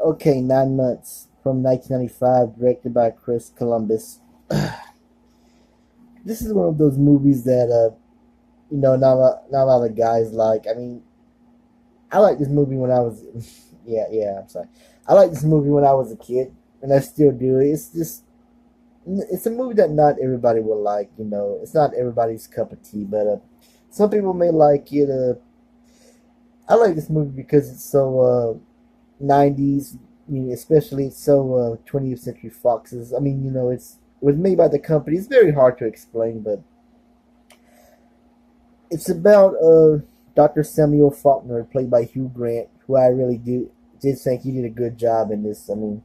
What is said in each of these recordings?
Okay, 9 months from 1995, directed by Chris Columbus. This is one of those movies that not a lot of guys like. I mean, I liked this movie when I was yeah. I'm sorry. I liked this movie when I was a kid, and I still do. It's a movie that not everybody will like. It's not everybody's cup of tea, but some people may like it. I like this movie because it's so 90s, especially it's so 20th Century Foxes. I mean, it was made by the company. It's very hard to explain, but it's about Dr. Samuel Faulkner, played by Hugh Grant, who I really did think he did a good job in this. I mean,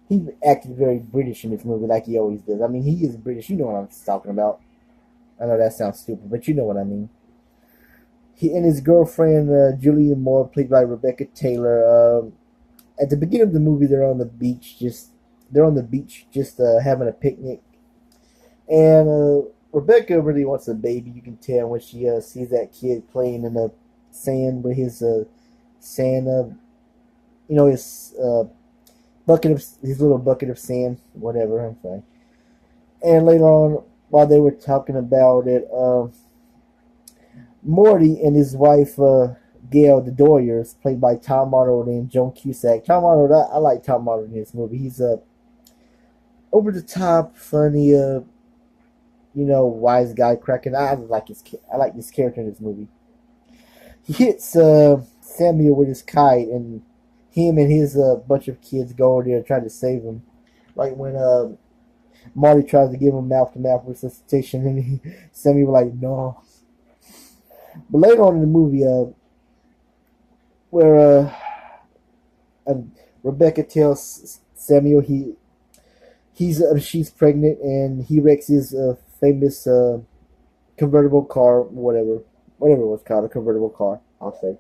he acted very British in this movie, like he always does. I mean, he is British. You know what I'm talking about. I know that sounds stupid, but you know what I mean. He and his girlfriend Julianne Moore, played by Rebecca Taylor. At the beginning of the movie, they're on the beach, just having a picnic, and Rebecca really wants a baby. You can tell when she sees that kid playing in the sand with his sand, his his little bucket of sand, whatever. I'm sorry. And later on, while they were talking about it, Morty and his wife, Gail the Doyers, played by Tom Arnold and Joan Cusack. Tom Arnold, I like Tom Arnold in this movie. He's over the top, funny, wise guy cracking. I like this character in this movie. He hits Samuel with his kite, and him and his bunch of kids go over there trying to save him. Like when Marty tries to give him mouth to mouth resuscitation, and Samuel like no. But later on in the movie, where Rebecca tells Samuel she's pregnant, and he wrecks his famous convertible car, whatever it was called, a convertible car. I'll say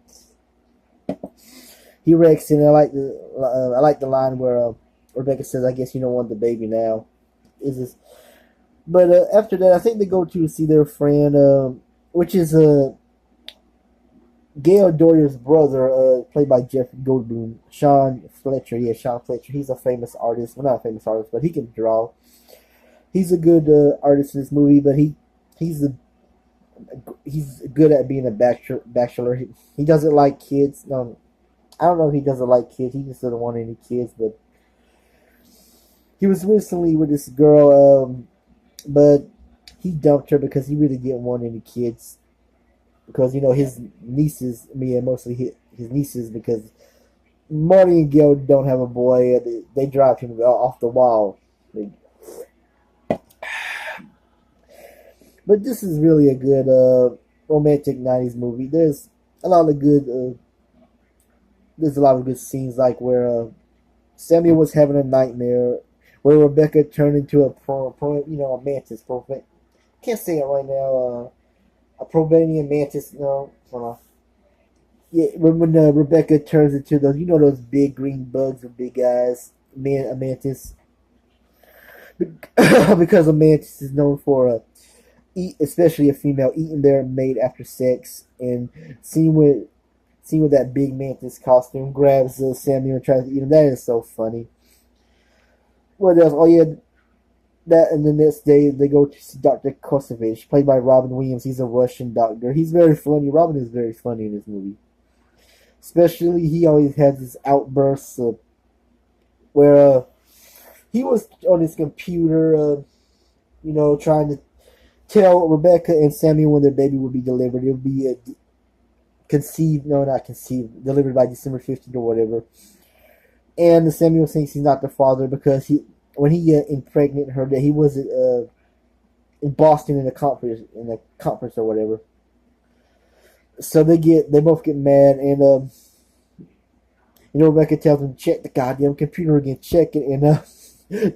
he wrecks, and I like the line where Rebecca says, "I guess you don't want the baby now." Is this? But after that, I think they go to see their friend, which is Gail Doyer's brother, played by Jeff Goldblum, Sean Fletcher. Yeah, Sean Fletcher. He's a famous artist. Well, not a famous artist, but he can draw. He's a good artist in this movie, but he's good at being a bachelor. He doesn't like kids. I don't know if he doesn't like kids. He just doesn't want any kids. But he was recently with this girl, but he dumped her because he really didn't want any kids. Because his nieces, and mostly his nieces, because Marty and Gail don't have a boy. They drive him off the wall. But this is really a good romantic '90s movie. A lot of good. There's a lot of good scenes, like where Samuel was having a nightmare, where Rebecca turned into a mantis. Can't say it right now. A Probanian mantis. No, hold on. Yeah, when Rebecca turns into those big green bugs with big eyes, a mantis. Because a mantis is known for especially a female, eating their mate after sex, and seeing with that big mantis costume grabs Samuel and tries to eat him. That is so funny. What else? Oh yeah, that, and the next day they go to see Dr. Kosevich, played by Robin Williams. He's a Russian doctor. He's very funny. Robin is very funny in this movie. Especially, he always has this outbursts where he was on his computer, trying to tell Rebecca and Samuel when their baby would be delivered. It would be conceived, no, not conceived, delivered by December 15th or whatever. And Samuel thinks he's not the father because when he impregnated her, that he was in Boston in a conference or whatever. So they both get mad, and Rebecca tells him, check the goddamn computer again, check it, and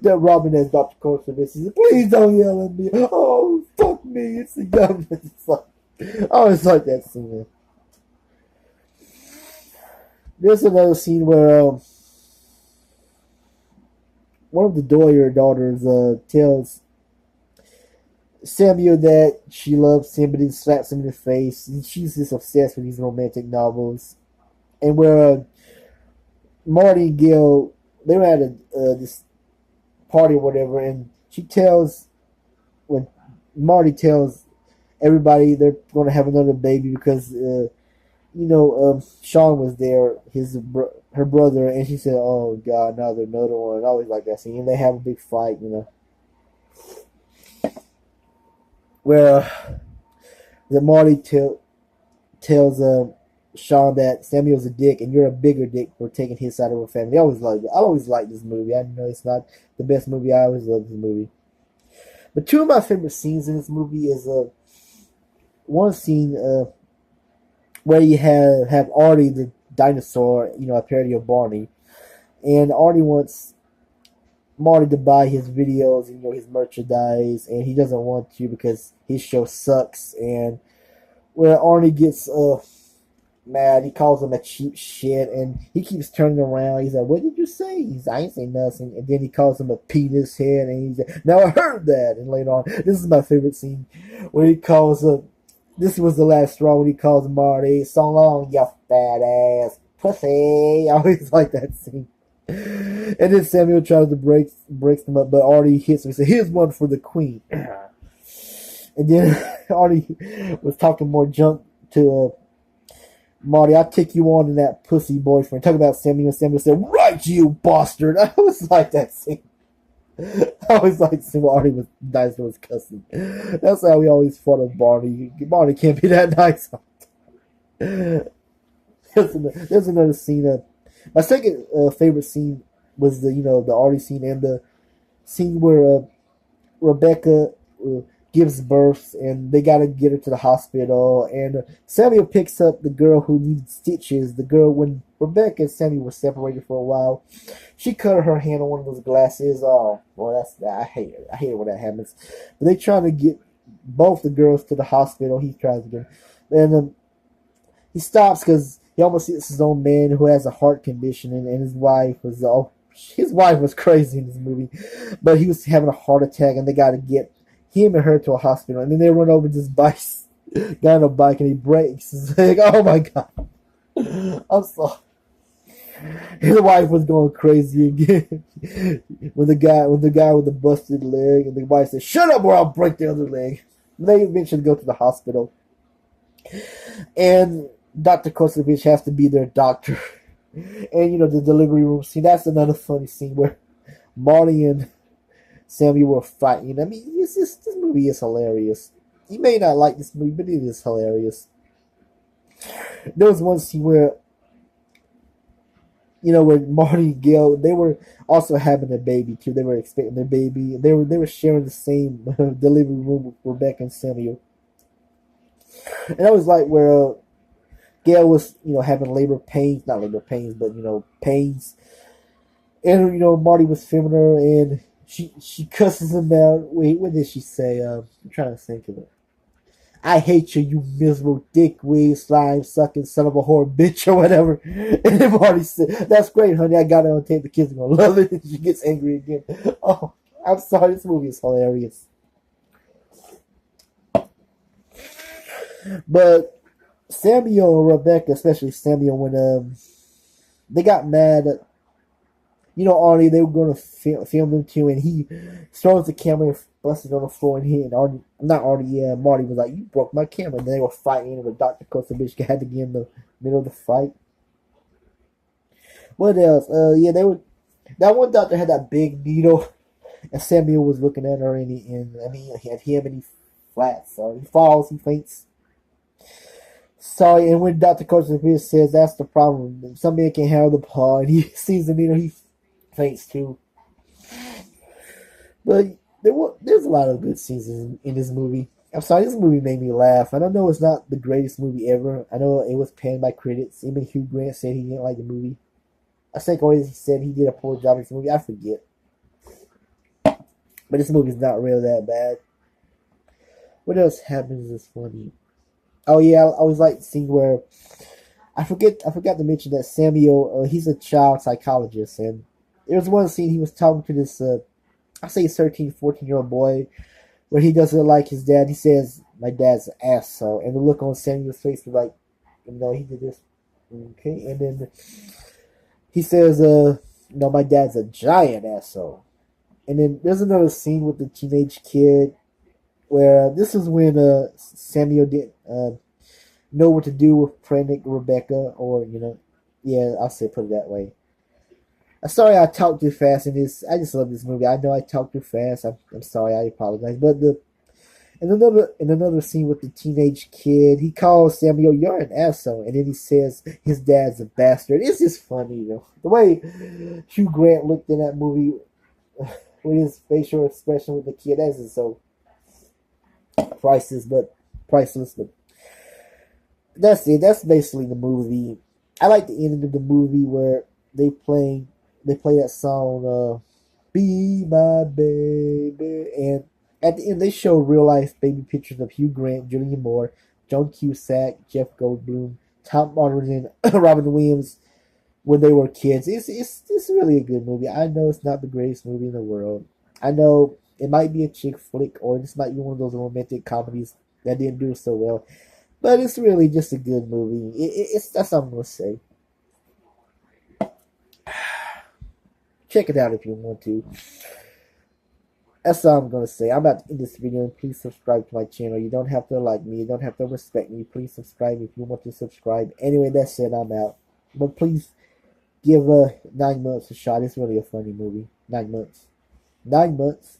that Robin as Dr. Coulson says, please don't yell at me. Oh, fuck me, it's the government. It's like, I always like that scene. There's another scene where one of the Doyer daughters tells Samuel that she loves him, but he slaps him in the face. And she's just obsessed with these romantic novels. And where Marty and Gail, they were at this party or whatever, and she tells when Marty tells everybody they're going to have another baby because Sean was there, her brother, and she said, "Oh God, now there's another one." I always like that scene, and they have a big fight, where the Marty tells Sean that Samuel's a dick, and you're a bigger dick for taking his side of the family. I always liked this movie. I know it's not the best movie. I always love this movie. But two of my favorite scenes in this movie is one scene where you have Artie the dinosaur, a parody of Barney, and Artie wants Marty to buy his videos and his merchandise, and he doesn't want to because his show sucks. And where Arnie gets mad, he calls him a cheap shit, and he keeps turning around. He's like, "What did you say?" I ain't saying nothing. And then he calls him a penis head, and he's like, "Now I heard that." And later on, this is my favorite scene where he calls this was the last straw when he calls Marty, "So long, you fat ass pussy." I always like that scene. And then Samuel tries to breaks them up, but Artie hits him and says, "Here's one for the queen." And then Artie was talking more junk to Marty. "I'll take you on in that pussy boyfriend." Talk about Samuel. Samuel said, "Right, you bastard." I always like that scene. I always like seeing Artie was nice was cussing. That's how we always fought with Barney. Barney can't be that nice. There's another scene. My second favorite scene was the Artie scene and the scene where Rebecca gives birth and they gotta get her to the hospital. And Samuel picks up the girl who needs stitches. The girl when Rebecca and Samuel were separated for a while, she cut her hand on one of those glasses. Oh, well, I hate it. I hate it when that happens. But they trying to get both the girls to the hospital. He tries to get, and he stops because he almost hits his own man who has a heart condition, and his wife was crazy in this movie, but he was having a heart attack, and they got to get him and her to a hospital, and then they run over this bike, guy on a bike, and he breaks his leg. Oh my God, I'm sorry. His wife was going crazy again when the guy with the busted leg, and the wife said, "Shut up, or I'll break the other leg." And they eventually go to the hospital, and Dr. Kosovich has to be their doctor. And the delivery room scene. That's another funny scene where Marty and Samuel were fighting. I mean, this movie is hilarious. You may not like this movie, but it is hilarious. There was one scene where where Marty and Gail, they were also having a baby too. They were expecting their baby. They were sharing the same delivery room with Rebecca and Samuel. And I was like where Gail was having not labor pains, but pains. And Marty was filming her, and she cusses him out. Wait, what did she say? I'm trying to think of it. "I hate you, you miserable dickweed, slime sucking son of a whore bitch," or whatever. And then Marty said, "That's great, honey. I got it on tape. The kids are gonna love it." And she gets angry again. Oh, I'm sorry. This movie is hilarious. But Samuel and Rebecca, especially Samuel, when they got mad at Arnie, they were going to film them too, and he throws the camera and busts it on the floor, and he and Arnie, not Arnie, yeah, Marty was like, "You broke my camera," and they were fighting, and Dr. Kosovich had to get in the middle of the fight. What else? Yeah, they were. That one doctor had that big needle, and Samuel was looking at her, and I mean, he had him, and he flats, so he falls, he faints. Sorry, and when Dr. Kosovich says that's the problem, some men can't handle the paw, and he sees the needle, he faints too. But there's a lot of good scenes in this movie. I'm sorry, this movie made me laugh. And I know it's not the greatest movie ever. I know it was panned by critics. Even Hugh Grant said he didn't like the movie. I think always he said he did a poor job in this movie. I forget. But this movie's not really that bad. What else happens is funny? Oh yeah, I always like the scene where I forgot to mention that Samuel, he's a child psychologist, and there was one scene he was talking to this I say 13, 14-year-old boy, where he doesn't like his dad. He says, "My dad's an asshole," and the look on Samuel's face was like, he did this, okay, and then he says, my dad's a giant asshole. And then there's another scene with the teenage kid where this is when Samuel didn't know what to do with pregnant Rebecca, or yeah, I'll say put it that way. I'm sorry I talked too fast in this. I just love this movie. I know I talked too fast. I'm sorry. I apologize. But in another scene with the teenage kid, he calls Samuel, "You're an asshole," and then he says his dad's a bastard. It's just funny, the way Hugh Grant looked in that movie with his facial expression with the kid. That's just so priceless, but priceless. But that's it. That's basically the movie. I like the ending of the movie where they play they play that song, "Be My Baby," and at the end they show real life baby pictures of Hugh Grant, Julianne Moore, John Cusack, Jeff Goldblum, Tom Martin, and Robin Williams when they were kids. It's really a good movie. I know it's not the greatest movie in the world. I know it might be a chick flick, or this might be one of those romantic comedies that didn't do so well. But it's really just a good movie. It's That's all I'm gonna say. Check it out if you want to. That's all I'm gonna say. I'm about to end this video, and please subscribe to my channel. You don't have to like me. You don't have to respect me. Please subscribe if you want to subscribe. Anyway, that's it. I'm out. But please give 9 months a shot. It's really a funny movie. 9 months. 9 months.